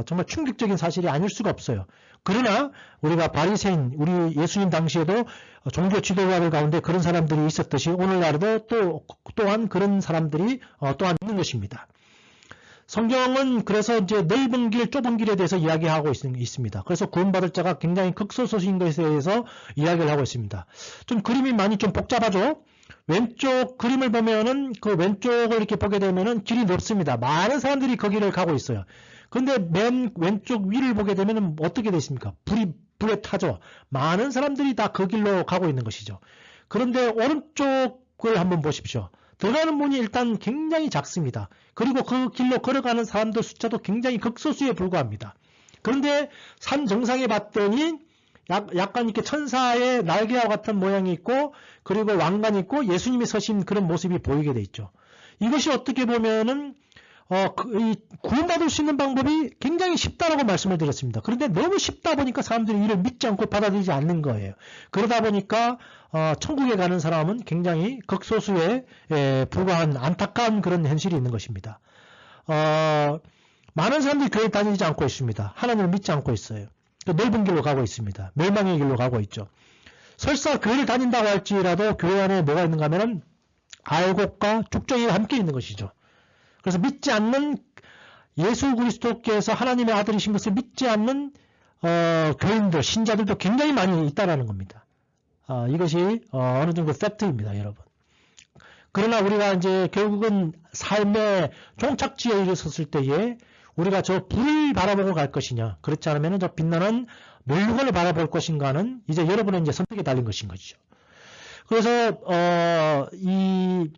정말 충격적인 사실이 아닐 수가 없어요. 그러나 우리가 바리새인, 우리 예수님 당시에도 종교 지도자들 가운데 그런 사람들이 있었듯이 오늘날에도 또한 그런 사람들이 또한 있는 것입니다. 성경은 그래서 이제 넓은 길, 좁은 길에 대해서 이야기하고 있습니다. 그래서 구원받을 자가 굉장히 극소수인 것에 대해서 이야기를 하고 있습니다. 좀 그림이 많이 좀 복잡하죠? 왼쪽 그림을 보면은 그 왼쪽을 이렇게 보게 되면은 길이 넓습니다. 많은 사람들이 거기를 가고 있어요. 근데 맨 왼쪽 위를 보게 되면은 어떻게 되어 있습니까? 불에 타죠. 많은 사람들이 다 그 길로 가고 있는 것이죠. 그런데 오른쪽을 한번 보십시오. 들어가는 문이 일단 굉장히 작습니다. 그리고 그 길로 걸어가는 사람들 숫자도 굉장히 극소수에 불과합니다. 그런데 산 정상에 봤더니 약간 이렇게 천사의 날개와 같은 모양이 있고 그리고 왕관이 있고 예수님이 서신 그런 모습이 보이게 돼 있죠. 이것이 어떻게 보면은 구원받을 수 있는 방법이 굉장히 쉽다라고 말씀을 드렸습니다. 그런데 너무 쉽다 보니까 사람들이 이를 믿지 않고 받아들이지 않는 거예요. 그러다 보니까 천국에 가는 사람은 굉장히 극소수에 불과한 안타까운 그런 현실이 있는 것입니다. 많은 사람들이 교회 다니지 않고 있습니다. 하나님을 믿지 않고 있어요. 넓은 길로 가고 있습니다. 멸망의 길로 가고 있죠. 설사 교회를 다닌다고 할지라도 교회 안에 뭐가 있는가 하면은 알곡과 죽정이 함께 있는 것이죠. 그래서 믿지 않는 예수 그리스도께서 하나님의 아들이신 것을 믿지 않는 교인들, 신자들도 굉장히 많이 있다라는 겁니다. 이것이 어느 정도 팩트입니다, 여러분. 그러나 우리가 이제 결국은 삶의 종착지에 이르렀을 때에 우리가 저 불을 바라보고 갈 것이냐, 그렇지 않으면 저 빛나는 멸관을 바라볼 것인가는 이제 여러분의 이제 선택에 달린 것인 것이죠. 그래서 이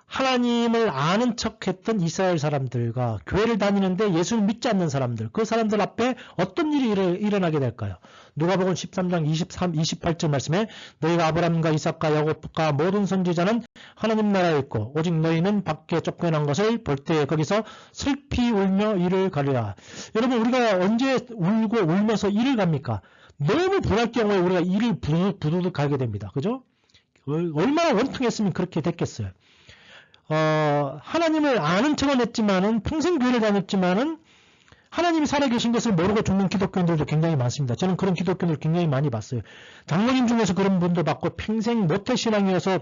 하나님을 아는 척했던 이스라엘 사람들과 교회를 다니는데 예수를 믿지 않는 사람들, 그 사람들 앞에 어떤 일이 일어나게 될까요? 누가복음 13장 28절 말씀에 너희가 아브라함과 이삭과 야곱과 모든 선지자는 하나님 나라에 있고 오직 너희는 밖에 쫓겨난 것을 볼 때에 거기서 슬피 울며 이를 가리라. 여러분, 우리가 언제 울고 울면서 이를 갑니까? 너무 불할 경우에 우리가 이를 부두둑 가게 됩니다. 그죠? 얼마나 원통했으면 그렇게 됐겠어요. 하나님을 아는 척은 했지만은 평생 교회를 다녔지만은 하나님이 살아계신 것을 모르고 죽는 기독교인들도 굉장히 많습니다. 저는 그런 기독교인들 굉장히 많이 봤어요. 장로님 중에서 그런 분도 봤고 평생 모태신앙이어서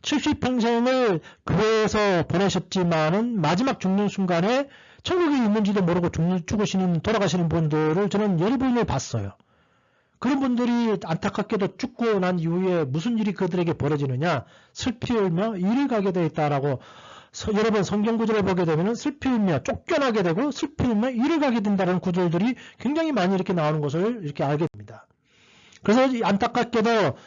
70평생을 교회에서 보내셨지만은 마지막 죽는 순간에 천국에 있는지도 모르고 돌아가시는 분들을 저는 여러 분을 봤어요. 그런 분들이 안타깝게도 죽고 난 이후에 무슨 일이 그들에게 벌어지느냐, 슬피 울며 이를 가게 되어 있다라고 여러분 성경 구절을 보게 되면 슬피 울며 쫓겨나게 되고 슬피 울며 이를 가게 된다는 구절들이 굉장히 많이 이렇게 나오는 것을 이렇게 알게 됩니다. 그래서 안타깝게도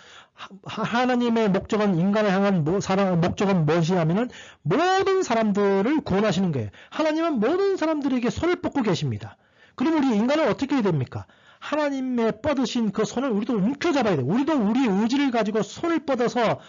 하나님의 목적은 인간을 향한 목적은 무엇이냐면은 모든 사람들을 구원하시는 거예요. 하나님은 모든 사람들에게 손을 뻗고 계십니다. 그럼 우리 인간은 어떻게 해야 됩니까? 하나님의 뻗으신 그 손을 우리도 움켜잡아야 돼. 우리도 우리 의지를 가지고 손을 뻗어서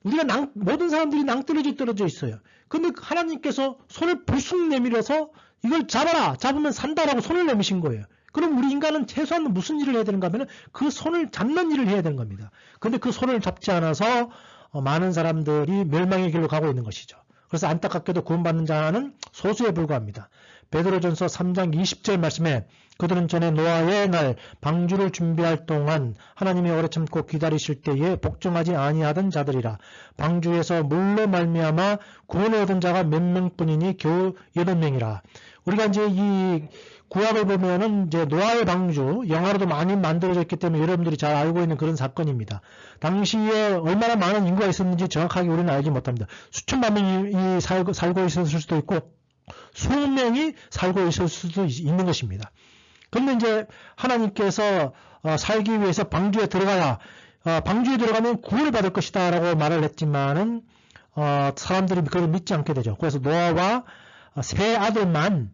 우리가 모든 사람들이 낭떠러지 떨어져 있어요. 근데 하나님께서 손을 불쑥 내밀어서 이걸 잡아라. 잡으면 산다라고 손을 내미신 거예요. 그럼 우리 인간은 최소한 무슨 일을 해야 되는가 하면 그 손을 잡는 일을 해야 되는 겁니다. 근데 그 손을 잡지 않아서 많은 사람들이 멸망의 길로 가고 있는 것이죠. 그래서 안타깝게도 구원받는 자는 소수에 불과합니다. 베드로전서 3장 20절 말씀에 그들은 전에 노아의 날 방주를 준비할 동안 하나님이 오래 참고 기다리실 때에 복종하지 아니하던 자들이라. 방주에서 물로 말미암아 구원을 얻은 자가 몇 명뿐이니 겨우 8명이라. 우리가 이제 이 구약을 보면은 이제 노아의 방주, 영화로도 많이 만들어졌기 때문에 여러분들이 잘 알고 있는 그런 사건입니다. 당시에 얼마나 많은 인구가 있었는지 정확하게 우리는 알지 못합니다. 수천만 명이 살고 있었을 수도 있고 수억 명이 살고 있을 수도 있는 것입니다. 그런데 이제 하나님께서 살기 위해서 방주에 들어가야 방주에 들어가면 구원을 받을 것이다 라고 말을 했지만은 사람들이 그걸 믿지 않게 되죠. 그래서 노아와 세 아들만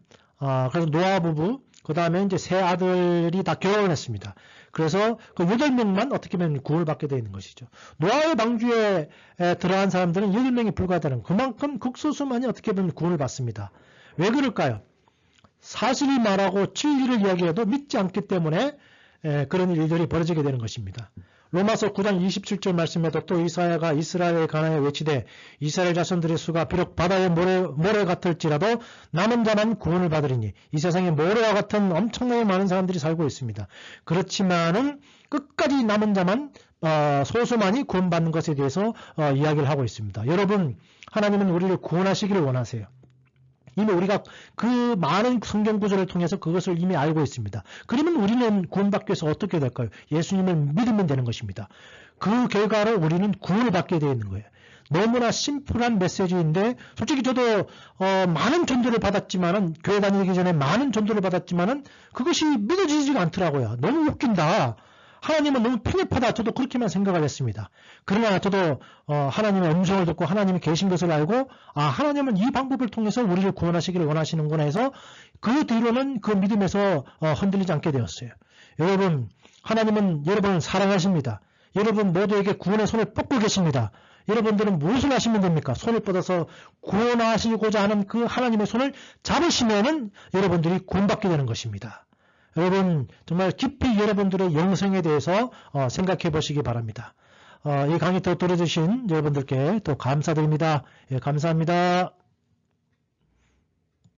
그래서 노아 부부 그 다음에 이제 세 아들이 다 결혼했습니다. 그래서 그 8명만 어떻게 보면 구원을 받게 되어 있는 것이죠. 노아의 방주에 들어간 사람들은 8명이 불과하다는 그만큼 극소수만이 어떻게 보면 구원을 받습니다. 왜 그럴까요? 사실을 말하고 진리를 이야기해도 믿지 않기 때문에 그런 일들이 벌어지게 되는 것입니다. 로마서 9장 27절 말씀에도 또 이사야가 이스라엘에 관하여 외치되 이스라엘 자손들의 수가 비록 바다의 모래 같을지라도 남은 자만 구원을 받으리니 이 세상에 모래와 같은 엄청나게 많은 사람들이 살고 있습니다. 그렇지만은 끝까지 남은 자만 소수만이 구원받는 것에 대해서 이야기를 하고 있습니다. 여러분, 하나님은 우리를 구원하시기를 원하세요. 이미 우리가 그 많은 성경 구절을 통해서 그것을 이미 알고 있습니다. 그러면 우리는 구원받기 위해서 어떻게 될까요? 예수님을 믿으면 되는 것입니다. 그 결과로 우리는 구원을 받게 되어 있는 거예요. 너무나 심플한 메시지인데 솔직히 저도 많은 전도를 받았지만은 교회 다니기 전에 많은 전도를 받았지만은 그것이 믿어지지가 않더라고요. 너무 웃긴다. 하나님은 너무 편협하다. 저도 그렇게만 생각을 했습니다. 그러나 저도 하나님의 음성을 듣고 하나님이 계신 것을 알고 하나님은 이 방법을 통해서 우리를 구원하시기를 원하시는구나 해서 그 뒤로는 그 믿음에서 흔들리지 않게 되었어요. 여러분, 하나님은 여러분을 사랑하십니다. 여러분 모두에게 구원의 손을 뻗고 계십니다. 여러분들은 무엇을 하시면 됩니까? 손을 뻗어서 구원하시고자 하는 그 하나님의 손을 잡으시면은 여러분들이 구원받게 되는 것입니다. 여러분 정말 깊이 여러분들의 영생에 대해서 생각해 보시기 바랍니다. 이 강의 또 들어주신 여러분들께 또 감사드립니다. 예, 감사합니다.